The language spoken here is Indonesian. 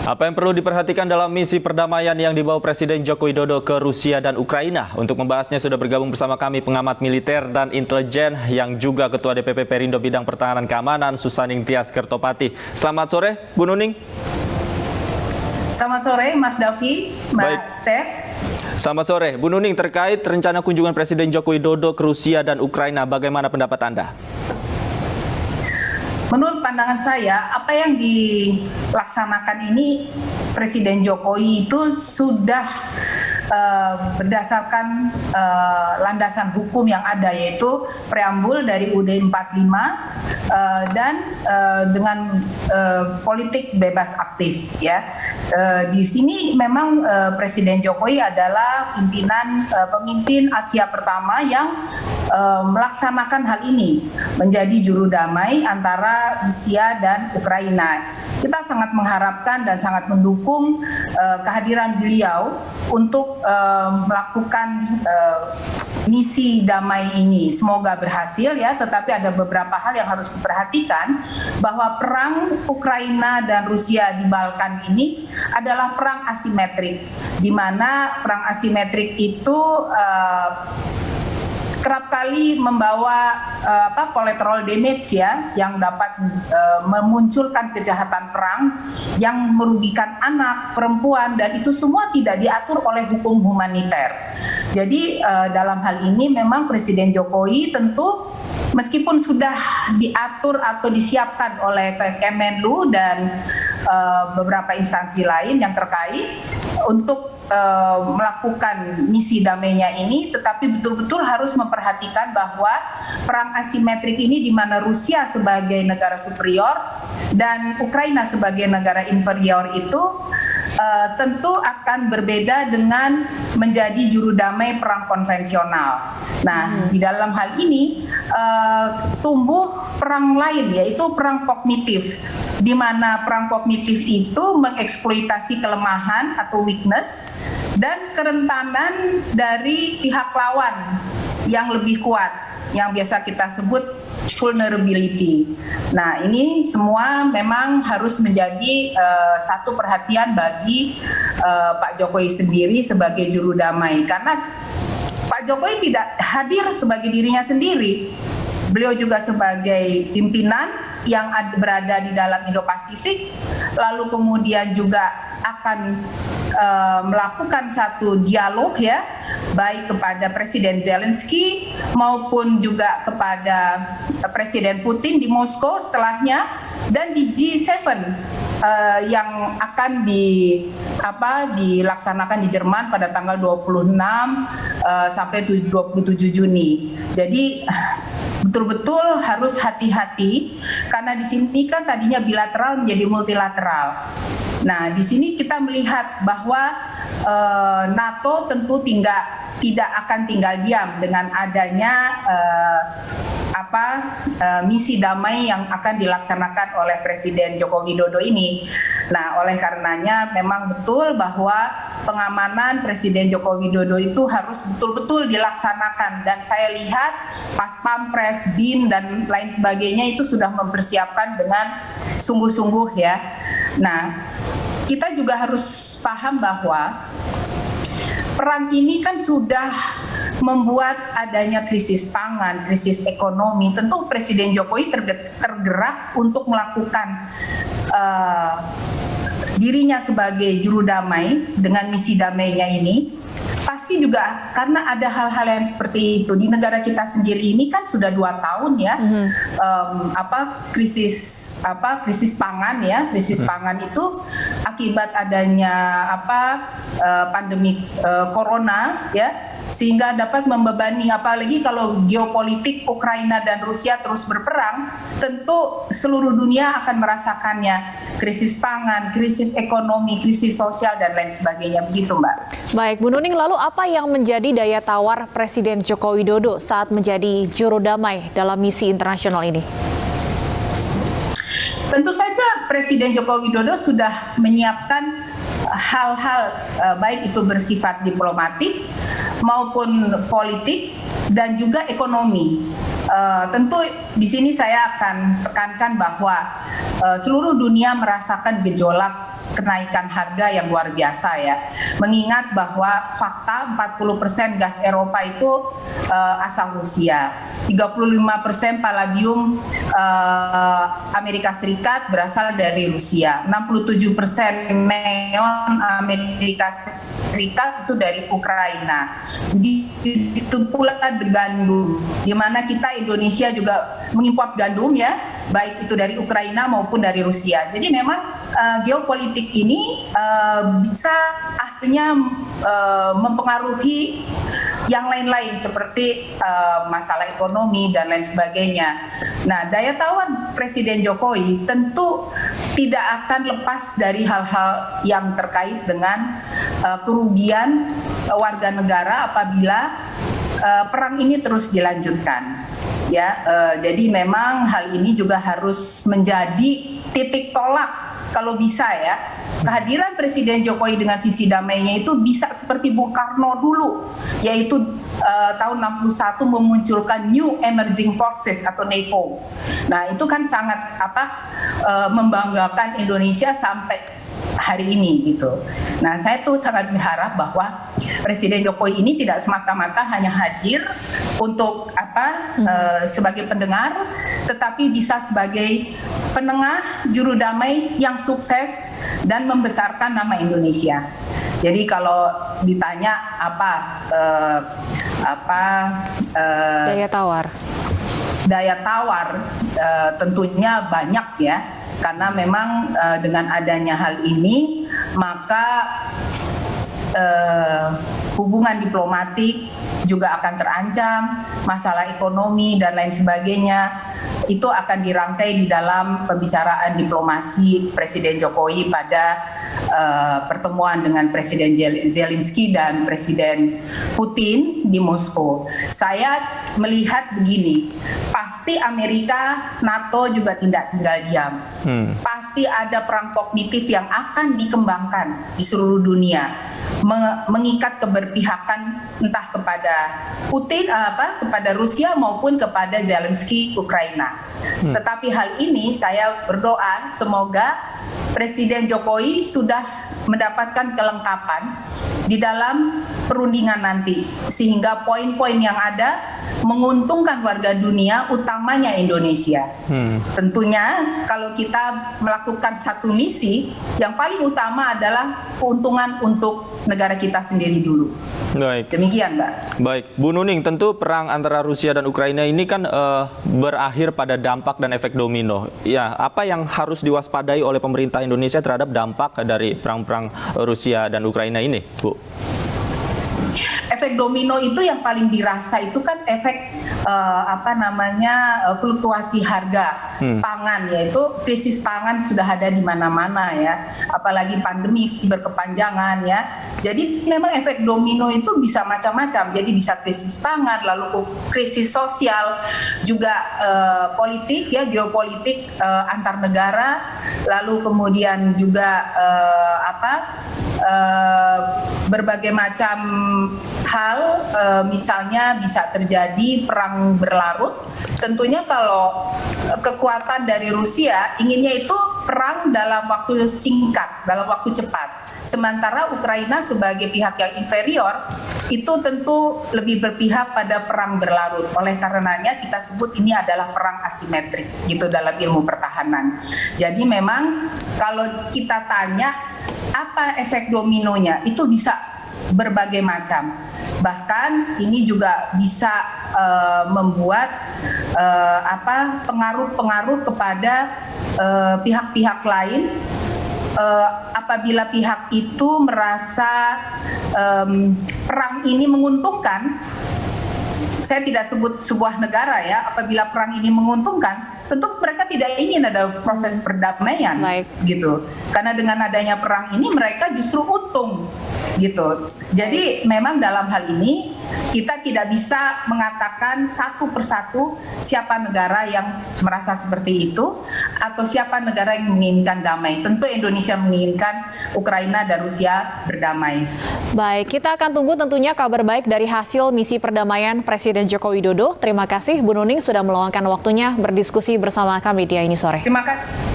Apa yang perlu diperhatikan dalam misi perdamaian yang dibawa Presiden Joko Widodo ke Rusia dan Ukraina? Untuk membahasnya sudah bergabung bersama kami pengamat militer dan intelijen yang juga Ketua DPP Perindo Bidang Pertahanan Keamanan, Susaning Tias Kertopati. Selamat sore, Bu Nuning. Selamat sore, Mas Davi, Mbak Steph. Selamat sore, Bu Nuning. Terkait rencana kunjungan Presiden Joko Widodo ke Rusia dan Ukraina, bagaimana pendapat Anda? Menurut pandangan saya, apa yang dilaksanakan ini Presiden Jokowi itu sudah berdasarkan landasan hukum yang ada, yaitu preambul dari UUD 45 dan dengan politik bebas aktif. Ya, di sini memang Presiden Jokowi adalah pemimpin Asia pertama yang melaksanakan hal ini, menjadi juru damai antara Rusia dan Ukraina. Kita sangat mengharapkan dan sangat mendukung kehadiran beliau untuk melakukan misi damai ini. Semoga berhasil ya, tetapi ada beberapa hal yang harus diperhatikan, bahwa perang Ukraina dan Rusia di Balkan ini adalah perang asimetrik, di mana perang asimetrik itu kerap kali membawa collateral damage ya, yang dapat memunculkan kejahatan perang yang merugikan anak, perempuan, dan itu semua tidak diatur oleh hukum humaniter. Jadi dalam hal ini memang Presiden Jokowi tentu meskipun sudah diatur atau disiapkan oleh Kemenlu dan beberapa instansi lain yang terkait untuk melakukan misi damainya ini, tetapi betul-betul harus memperhatikan bahwa perang asimetrik ini, di mana Rusia sebagai negara superior dan Ukraina sebagai negara inferior itu tentu akan berbeda dengan menjadi juru damai perang konvensional. Nah, di dalam hal ini tumbuh perang lain, yaitu perang kognitif, di mana perang kognitif itu mengeksploitasi kelemahan atau weakness dan kerentanan dari pihak lawan yang lebih kuat, yang biasa kita sebut vulnerability. Nah, ini semua memang harus menjadi satu perhatian bagi Pak Jokowi sendiri sebagai juru damai, karena Pak Jokowi tidak hadir sebagai dirinya sendiri. Beliau juga sebagai pimpinan yang berada di dalam Indo-Pasifik, lalu kemudian juga akan melakukan satu dialog ya, baik kepada Presiden Zelensky maupun juga kepada Presiden Putin di Moskow setelahnya, dan di G7 yang akan dilaksanakan di Jerman pada tanggal 26 sampai 27 Juni. Jadi betul-betul harus hati-hati, karena di sini kan tadinya bilateral menjadi multilateral. Nah, di sini kita melihat bahwa NATO tentu tidak akan tinggal diam dengan adanya misi damai yang akan dilaksanakan oleh Presiden Joko Widodo ini. Nah, oleh karenanya memang betul bahwa pengamanan Presiden Joko Widodo itu harus betul-betul dilaksanakan, dan saya lihat Pas Pampres, BIN dan lain sebagainya itu sudah mempersiapkan dengan sungguh-sungguh ya. Nah, kita juga harus paham bahwa perang ini kan sudah membuat adanya krisis pangan, krisis ekonomi. Tentu Presiden Jokowi tergerak untuk melakukan dirinya sebagai juru damai dengan misi damainya ini. Pasti juga karena ada hal-hal yang seperti itu di negara kita sendiri ini kan sudah 2 tahun ya, krisis pangan ya, krisis pangan itu akibat adanya pandemi corona ya, sehingga dapat membebani, apalagi kalau geopolitik Ukraina dan Rusia terus berperang, tentu seluruh dunia akan merasakannya, krisis pangan, krisis ekonomi, krisis sosial dan lain sebagainya, begitu Mbak. Baik, Bu Nuning, lalu apa yang menjadi daya tawar Presiden Joko Widodo saat menjadi juru damai dalam misi internasional ini? Tentu saja Presiden Joko Widodo sudah menyiapkan hal-hal baik itu bersifat diplomatik maupun politik dan juga ekonomi. Tentu di sini saya akan tekankan bahwa seluruh dunia merasakan gejolak kenaikan harga yang luar biasa ya. Mengingat bahwa fakta 40% gas Eropa itu asal Rusia, 35% palladium Amerika Serikat berasal dari Rusia, 67% neon Amerika Serikat itu dari Ukraina. Begitu pula gandum, di mana kita Indonesia juga mengimpor gandum ya, baik itu dari Ukraina maupun dari Rusia. Jadi memang geopolitik ini bisa akhirnya mempengaruhi yang lain-lain seperti masalah ekonomi dan lain sebagainya. Nah, daya tawar Presiden Jokowi tentu tidak akan lepas dari hal-hal yang terkait dengan kerugian warga negara apabila perang ini terus dilanjutkan. Ya, jadi memang hal ini juga harus menjadi titik tolak kalau bisa ya. Kehadiran Presiden Jokowi dengan visi damainya itu bisa seperti Bung Karno dulu, yaitu tahun 61 memunculkan New Emerging Forces atau NEFO. Nah, itu kan sangat membanggakan Indonesia sampai hari ini gitu. Nah, saya tuh sangat berharap bahwa Presiden Jokowi ini tidak semata-mata hanya hadir untuk sebagai pendengar, tetapi bisa sebagai penengah juru damai yang sukses dan membesarkan nama Indonesia. Jadi kalau ditanya daya tawar tentunya banyak ya. Karena memang dengan adanya hal ini, maka hubungan diplomatik juga akan terancam, masalah ekonomi dan lain sebagainya, itu akan dirangkai di dalam pembicaraan diplomasi Presiden Jokowi pada pertemuan dengan Presiden Zelensky dan Presiden Putin di Moskow. Saya melihat begini, pasti Amerika, NATO juga tidak tinggal diam. Pasti ada perang kognitif yang akan dikembangkan di seluruh dunia, mengikat keberpihakan entah kepada Putin, kepada Rusia maupun kepada Zelensky Ukraina. Tetapi hal ini saya berdoa semoga Presiden Jokowi sudah mendapatkan kelengkapan di dalam perundingan nanti, sehingga poin-poin yang ada menguntungkan warga dunia, utamanya Indonesia. Tentunya kalau kita melakukan satu misi, yang paling utama adalah keuntungan untuk negara kita sendiri dulu. Baik. Demikian, Mbak. Baik, Bu Nuning, tentu perang antara Rusia dan Ukraina ini kan berakhir pada dampak dan efek domino. Ya, apa yang harus diwaspadai oleh pemerintah Indonesia terhadap dampak dari perang-perang Rusia dan Ukraina ini, Bu? Efek domino itu yang paling dirasa itu kan efek fluktuasi harga pangan, yaitu krisis pangan sudah ada di mana-mana ya, apalagi pandemi berkepanjangan ya. Jadi memang efek domino itu bisa macam-macam, jadi bisa krisis pangan, lalu krisis sosial, juga politik ya, geopolitik antar negara, lalu kemudian juga berbagai macam hal, misalnya bisa terjadi perang berlarut. Tentunya kalau kekuatan dari Rusia inginnya itu perang dalam waktu singkat, dalam waktu cepat. Sementara Ukraina sebagai pihak yang inferior itu tentu lebih berpihak pada perang berlarut. Oleh karenanya kita sebut ini adalah perang asimetrik gitu dalam ilmu pertahanan. Jadi memang kalau kita tanya apa efek dominonya, itu bisa berbagai macam. Bahkan ini juga bisa membuat pengaruh-pengaruh kepada pihak-pihak lain. Apabila pihak itu merasa perang ini menguntungkan, saya tidak sebut sebuah negara ya, apabila perang ini menguntungkan, tentu mereka tidak ingin ada proses perdamaian, Baik. gitu. Karena dengan adanya perang ini mereka justru untung, gitu. Jadi memang dalam hal ini kita tidak bisa mengatakan satu persatu siapa negara yang merasa seperti itu atau siapa negara yang menginginkan damai. Tentu Indonesia menginginkan Ukraina dan Rusia berdamai. Baik, kita akan tunggu tentunya kabar baik dari hasil misi perdamaian Presiden Joko Widodo. Terima kasih Bu Nuning sudah meluangkan waktunya berdiskusi bersama kami di ini sore. Terima kasih.